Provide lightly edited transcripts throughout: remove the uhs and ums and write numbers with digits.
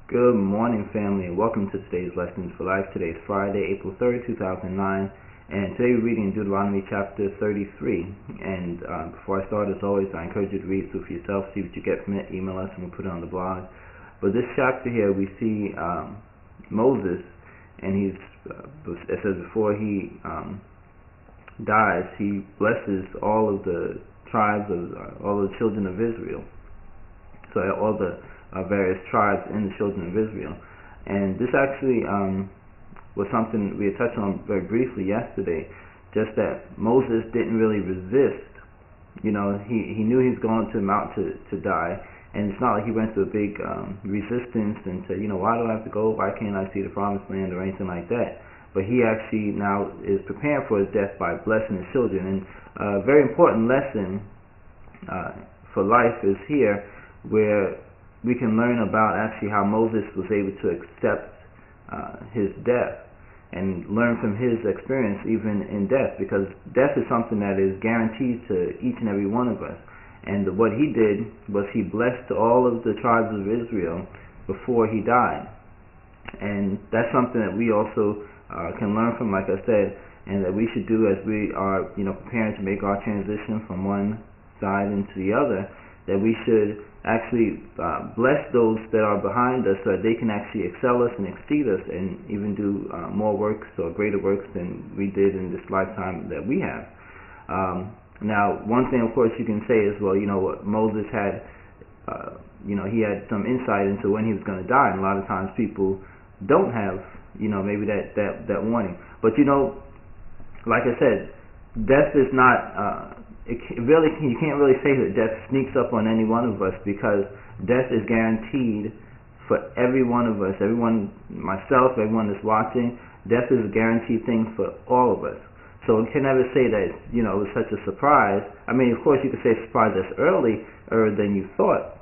Good morning, family, and welcome to today's Lessons for Life. Today is Friday, April 3rd, 2009, and today we're reading Deuteronomy chapter 33. And before I start, as always, I encourage you to read through for yourself, see what you get from it, email us, and we'll put it on the blog. But this chapter here, we see Moses, and it says before he dies, he blesses all of the tribes of all the children of Israel. So all the various tribes in the children of Israel. And this actually was something we had touched on very briefly yesterday, just that Moses didn't really resist. You know, he knew he was going to Mount to die, and it's not like he went through a big resistance and said, you know, why do I have to go? Why can't I see the promised land or anything like that? But he actually now is preparing for his death by blessing his children. And a very important lesson for life is here, where we can learn about actually how Moses was able to accept his death and learn from his experience even in death, because death is something that is guaranteed to each and every one of us. And what he did was he blessed all of the tribes of Israel before he died. And that's something that we also can learn from, like I said, and that we should do as we are, preparing to make our transition from one side into the other, that we should actually bless those that are behind us so that they can actually excel us and exceed us and even do more works or greater works than we did in this lifetime that we have. Now, one thing, of course, you can say is, well, what Moses had, he had some insight into when he was going to die, and a lot of times people don't have, maybe that warning. But, like I said, death is not... you can't really say that death sneaks up on any one of us, because death is guaranteed for every one of us, myself, everyone that's watching. Death is a guaranteed thing for all of us. So we can never say that it was such a surprise. I mean, of course, you could say a surprise that's earlier than you thought,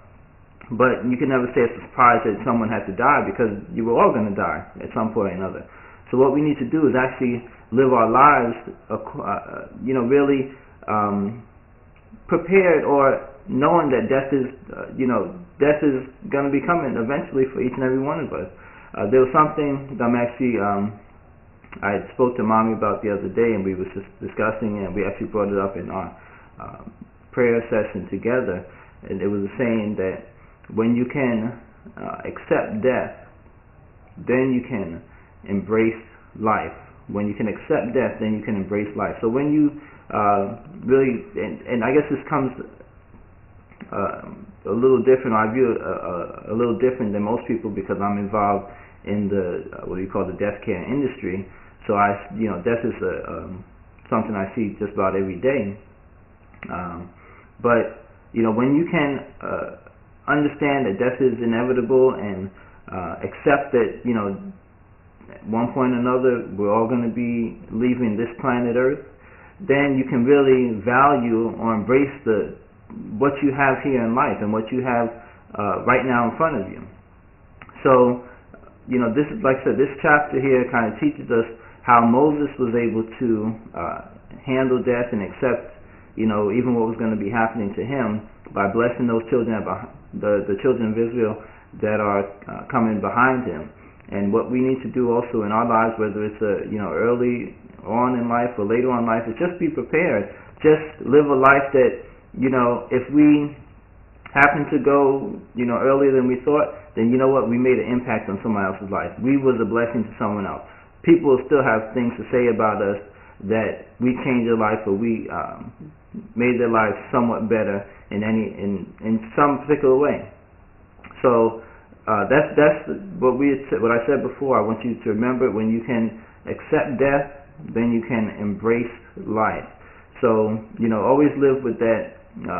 but you can never say it's a surprise that someone had to die, because you were all going to die at some point or another. So what we need to do is actually live our lives, really prepared, or knowing that death is going to be coming eventually for each and every one of us. There was something that I spoke to Mommy about the other day, and we were just discussing it, and we actually brought it up in our prayer session together. And it was saying that when you can accept death, then you can embrace life. When you can accept death, then you can embrace life. So when you really, and I guess this comes a little different. I view it a little different than most people, because I'm involved in the what you call the death care industry. So death is something I see just about every day. But when you can understand that death is inevitable, and accept that at one point or another we're all going to be leaving this planet Earth, then you can really value or embrace what you have here in life and what you have right now in front of you. So, this is, like I said, this chapter here kind of teaches us how Moses was able to handle death and accept, even what was going to be happening to him, by blessing those children, the children of Israel that are coming behind him. And what we need to do also in our lives, whether it's early on in life or later on in life, is just be prepared. Just live a life that, if we happen to go, earlier than we thought, then you know what, we made an impact on someone else's life. We was a blessing to someone else. People will still have things to say about us, that we changed their life, or we made their life somewhat better in some particular way. So that's what I said before. I want you to remember, when you can accept death, then you can embrace life. So, always live with that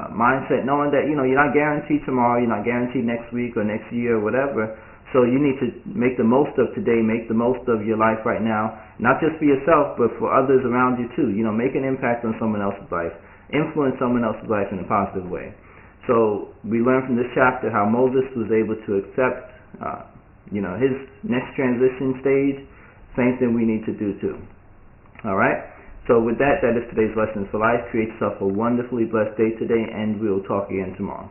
mindset, knowing that, you're not guaranteed tomorrow, you're not guaranteed next week or next year or whatever. So you need to make the most of today, make the most of your life right now, not just for yourself, but for others around you too. Make an impact on someone else's life, influence someone else's life in a positive way. So we learn from this chapter how Moses was able to accept, his next transition stage. Same thing we need to do too. All right. So with that, that is today's Lessons for Life. Create yourself a wonderfully blessed day today, and we'll talk again tomorrow.